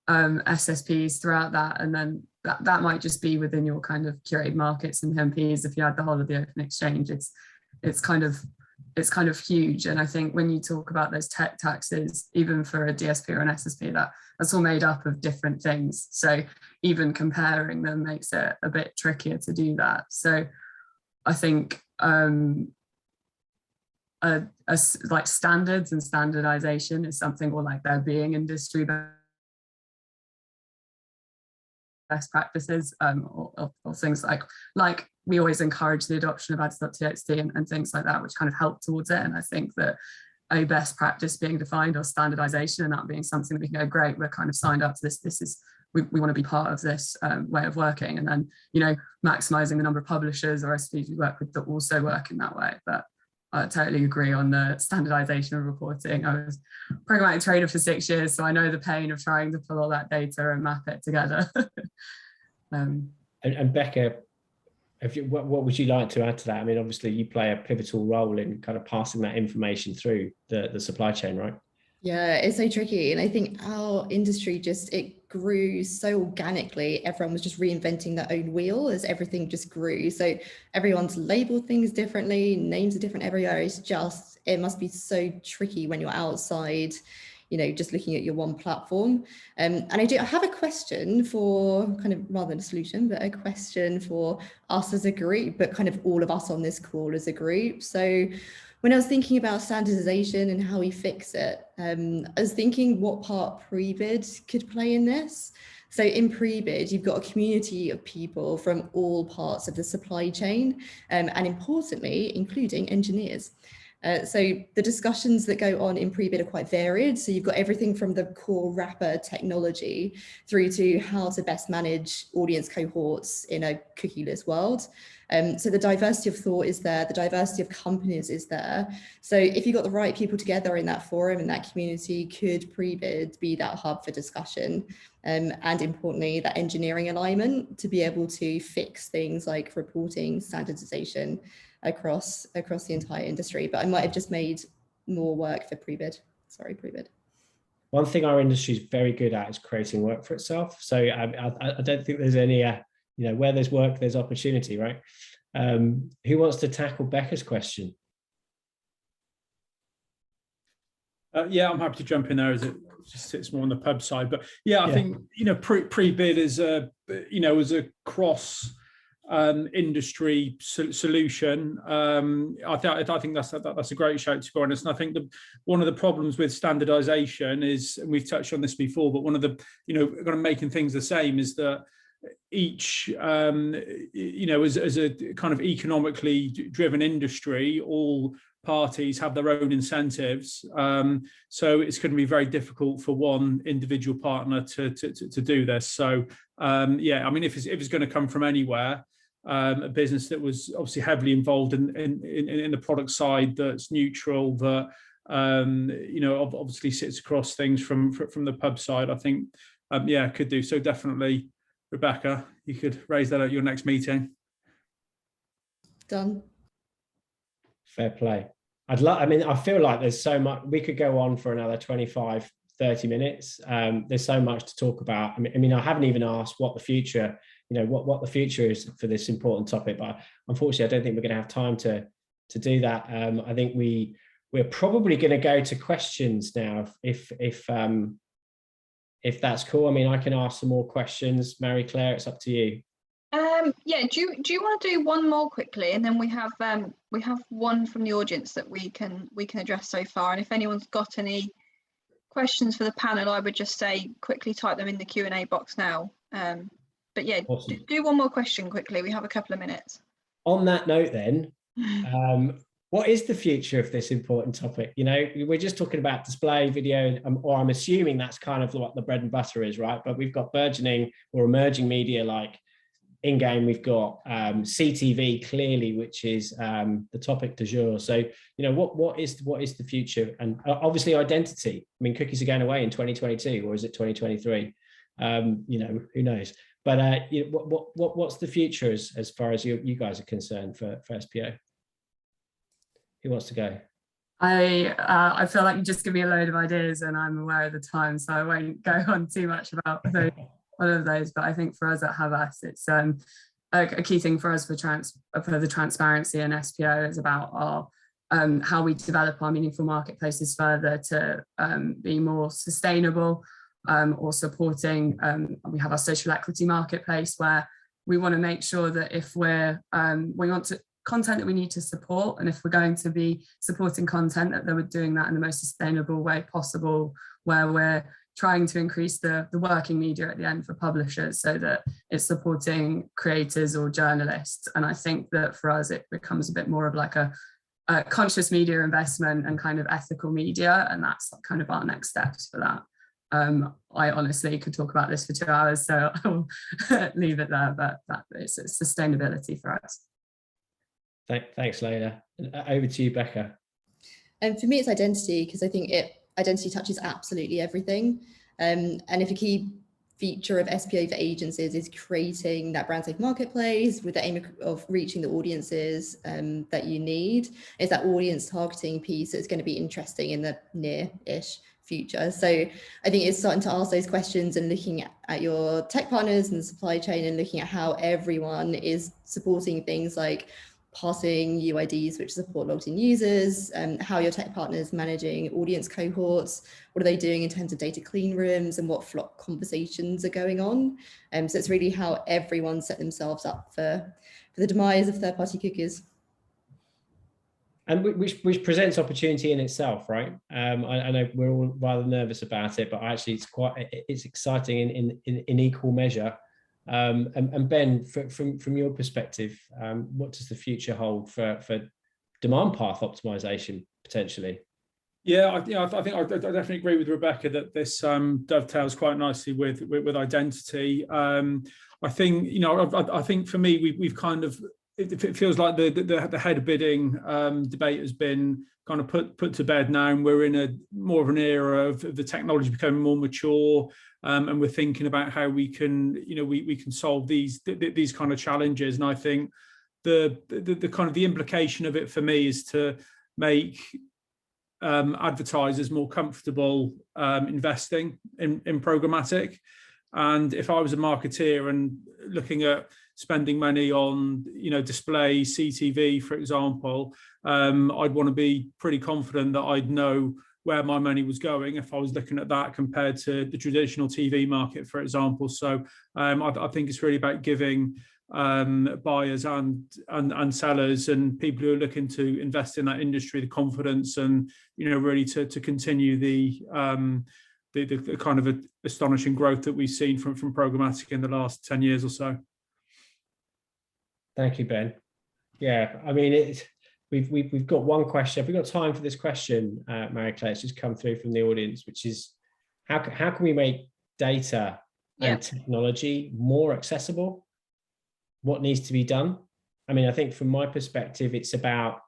SSPs throughout that, and then that might just be within your kind of curated markets and MPs. If you had the whole of the open exchange, it's kind of huge. And I think when you talk about those tech taxes, even for a DSP or an SSP, that's all made up of different things. So even comparing them makes it a bit trickier to do that. So I think like standards and standardization is something, or like there being industry best practices, or things like we always encourage the adoption of ads.txt and things like that, which kind of help towards it. And I think that a best practice being defined, or standardization, and that being something that we can go, great, we're kind of signed up to this. This is, we want to be part of this way of working. And then, you know, maximizing the number of publishers or SPs we work with that also work in that way. But I totally agree on the standardization of reporting. I was a programmatic trader for 6 years, so I know the pain of trying to pull all that data and map it together. And Becca, what would you like to add to that? I mean, obviously you play a pivotal role in kind of passing that information through the supply chain, right? Yeah, it's so tricky. And I think our industry it grew so organically. Everyone was just reinventing their own wheel as everything just grew. So everyone's labeled things differently, names are different everywhere. It must be so tricky when you're outside, you know, just looking at your one platform. And I have a question for kind of, rather than a solution, but a question for us as a group, but kind of all of us on this call as a group. So when I was thinking about standardization and how we fix it, I was thinking what part pre-bid could play in this. So in pre-bid, you've got a community of people from all parts of the supply chain, and importantly, including engineers. So the discussions that go on in pre-bid are quite varied. So you've got everything from the core wrapper technology through to how to best manage audience cohorts in a cookieless world. So the diversity of thought is there, the diversity of companies is there. So if you got the right people together in that forum and that community, could pre-bid be that hub for discussion? And importantly, that engineering alignment to be able to fix things like reporting, standardization across the entire industry. But I might have just made more work for pre-bid. Sorry, pre-bid. One thing our industry is very good at is creating work for itself. So I don't think there's any, you know, where there's work, there's opportunity, right? Who wants to tackle Becca's question? Yeah, I'm happy to jump in there as it just sits more on the pub side. But yeah, I think, you know, pre-bid is a cross industry solution. I think that's a great shout, to be honest. And I think one of the problems with standardization is, and we've touched on this before, but one of the, you know, kind of making things the same is that each, you know, as a kind of economically driven industry, all parties have their own incentives. So it's going to be very difficult for one individual partner to do this. So yeah, I mean, if it's going to come from anywhere, a business that was obviously heavily involved in the product side, that's neutral, that you know, obviously sits across things from the pub side, I think, yeah, could do. So definitely, Rebecca, you could raise that at your next meeting. Done. Fair play. I mean, I feel like there's so much, we could go on for another 25, 30 minutes. There's so much to talk about. I mean, I haven't even asked what the future, you know, what the future is for this important topic, but unfortunately, I don't think we're going to have time to do that. I think we're probably going to go to questions now, if that's cool. I mean, I can ask some more questions. Mary Claire, it's up to you. Yeah, do you want to do one more quickly, and then we have one from the audience that we can address so far. And if anyone's got any questions for the panel, I would just say quickly type them in the Q&A box now. But yeah, awesome. Do one more question quickly. We have a couple of minutes. On that note, then, what is the future of this important topic? You know, we're just talking about display, video, or I'm assuming that's kind of what the bread and butter is, right? But we've got burgeoning or emerging media like in-game. We've got CTV clearly, which is the topic du jour. So, you know, what is the future? And obviously identity. I mean, cookies are going away in 2022, or is it 2023? You know, who knows? But you know, what's the future as far as you guys are concerned for SPO? Who wants to go? I feel like you just give me a load of ideas, and I'm aware of the time, so I won't go on too much about one of those. But I think for us at Havas, it's a key thing for us for the transparency and SPO is about our how we develop our meaningful marketplaces further to be more sustainable, or supporting. We have our social equity marketplace where we want to make sure that if we want to content that we need to support, and if we're going to be supporting content, that we're doing that in the most sustainable way possible, where we're trying to increase the working media at the end for publishers so that it's supporting creators or journalists. And I think that for us, it becomes a bit more of like a conscious media investment and kind of ethical media. And that's kind of our next steps for that. I honestly could talk about this for 2 hours, so I'll leave it there, but that is sustainability for us. Thanks, Layla. Over to you, Becca. And for me, it's identity, because I think identity touches absolutely everything. And if a key feature of SPO for agencies is creating that brand safe marketplace with the aim of reaching the audiences that you need, it's that audience targeting piece that's going to be interesting in the near-ish future. So I think it's starting to ask those questions and looking at your tech partners and the supply chain and looking at how everyone is supporting things like passing UIDs which support logged in users, how your tech partners managing audience cohorts, what are they doing in terms of data clean rooms, and what flock conversations are going on. So it's really how everyone set themselves up for the demise of third-party cookies. And which presents opportunity in itself, right? I know we're all rather nervous about it, but actually it's exciting in equal measure. And Ben, from your perspective, what does the future hold for demand path optimization potentially? Yeah, I think I definitely agree with Rebecca that this dovetails quite nicely with identity. I think, you know, I think for me we've kind of, it feels like the header bidding debate has been kind of put to bed now, and we're in a more of an era of the technology becoming more mature, and we're thinking about how we can, you know, we can solve these kind of challenges. And I think the kind of the implication of it for me is to make advertisers more comfortable investing in programmatic. And if I was a marketeer and looking at spending money on, you know, display, CTV, for example, I'd want to be pretty confident that I'd know where my money was going if I was looking at that compared to the traditional TV market, for example. So I think it's really about giving buyers and sellers and people who are looking to invest in that industry the confidence and, you know, really to continue the kind of astonishing growth that we've seen from programmatic in the last 10 years or so. Thank you, Ben. Yeah, I mean, we've got one question. Have we got time for this question, Mary Claire? It's just come through from the audience, which is how can we make data and technology more accessible? What needs to be done? I mean, I think from my perspective, it's about,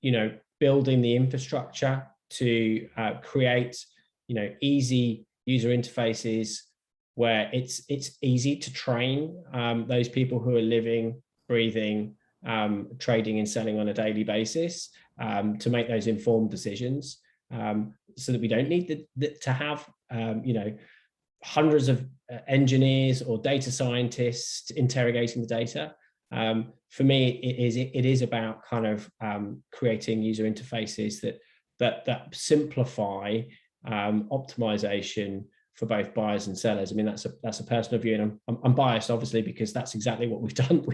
you know, building the infrastructure to create, you know, easy user interfaces where it's easy to train those people who are living, breathing, trading and selling on a daily basis to make those informed decisions, so that we don't need to have you know, hundreds of engineers or data scientists interrogating the data. For me, it is about kind of creating user interfaces that simplify optimization for both buyers and sellers. I mean, that's a personal view, and I'm biased, obviously, because that's exactly what we've done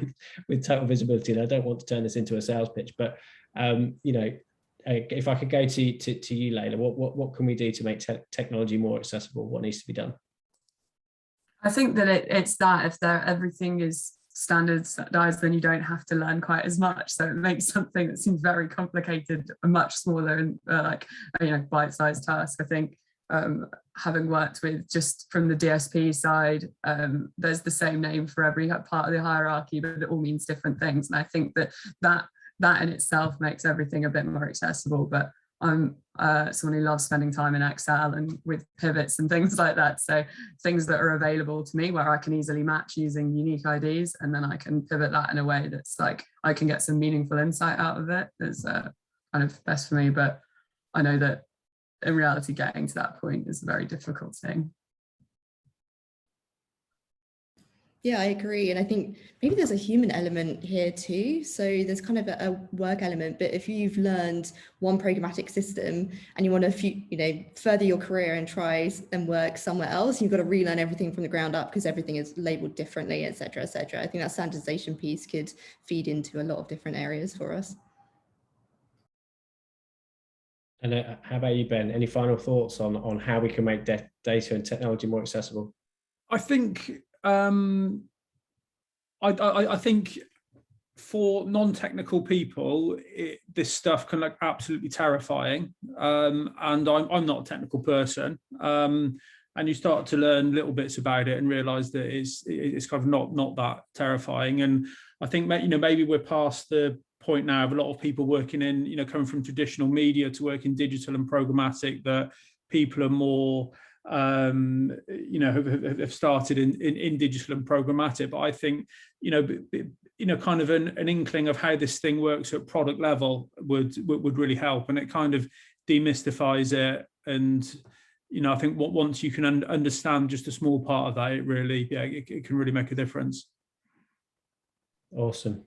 with Total Visibility. And I don't want to turn this into a sales pitch, but you know, if I could go to you, Layla, what can we do to make technology more accessible? What needs to be done? I think that it's that if everything is standardized, then you don't have to learn quite as much. So it makes something that seems very complicated much smaller and like, you know, bite-sized task. I think having worked with just from the DSP side, there's the same name for every part of the hierarchy, but it all means different things. And I think that in itself makes everything a bit more accessible. But I'm someone who loves spending time in Excel and with pivots and things like that. So things that are available to me where I can easily match using unique IDs, and then I can pivot that in a way that's like, I can get some meaningful insight out of it is kind of best for me. But I know that in reality, getting to that point is a very difficult thing. Yeah, I agree. And I think maybe there's a human element here too. So there's kind of a work element, but if you've learned one programmatic system and you want to, further your career and try and work somewhere else, you've got to relearn everything from the ground up because everything is labeled differently, et cetera, et cetera. I think that standardization piece could feed into a lot of different areas for us. And how about you, Ben? Any final thoughts on how we can make data and technology more accessible? I think I think for non-technical people, this stuff can look absolutely terrifying. And I'm not a technical person. And you start to learn little bits about it and realize that it's kind of not that terrifying. And I think maybe we're past the point now of a lot of people working in, coming from traditional media to work in digital and programmatic, that people are more have started in digital and programmatic. But I think kind of an inkling of how this thing works at product level would really help, and it kind of demystifies it. And I think once you can understand just a small part of that, it can really make a difference. Awesome.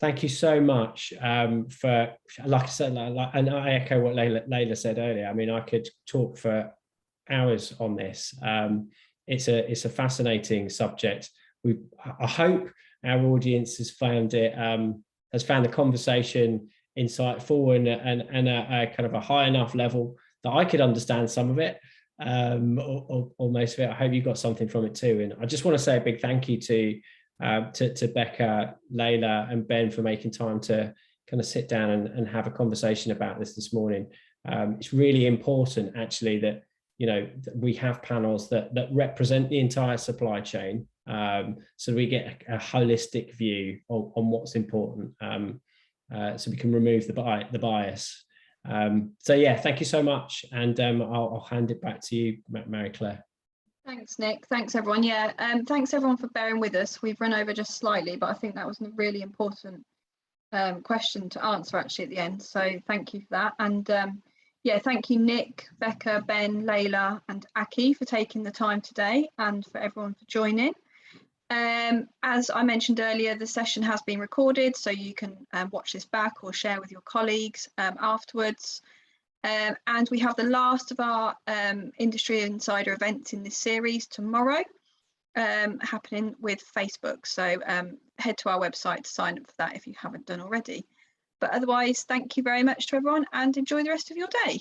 Thank you so much for, like I said, and I echo what Layla said earlier. I mean, I could talk for hours on this. It's a fascinating subject. I hope our audience has found the conversation insightful and a kind of a high enough level that I could understand some of it, or most of it. I hope you got something from it too. And I just want to say a big thank you to Becca, Layla, and Ben for making time to kind of sit down and have a conversation about this morning. It's really important, actually, that we have panels that represent the entire supply chain, so we get a holistic view on what's important, so we can remove the bias. So yeah, thank you so much, and I'll hand it back to you, Mary Claire. Thanks, Nick. Thanks, everyone. Yeah, thanks everyone for bearing with us. We've run over just slightly, but I think that was a really important question to answer actually at the end. So thank you for that. And yeah, thank you, Nick, Becca, Ben, Layla, and Aki for taking the time today, and for everyone for joining. As I mentioned earlier, the session has been recorded, so you can watch this back or share with your colleagues afterwards. And we have the last of our Industry Insider events in this series tomorrow, happening with Facebook. So head to our website to sign up for that if you haven't done already. But otherwise, thank you very much to everyone, and enjoy the rest of your day.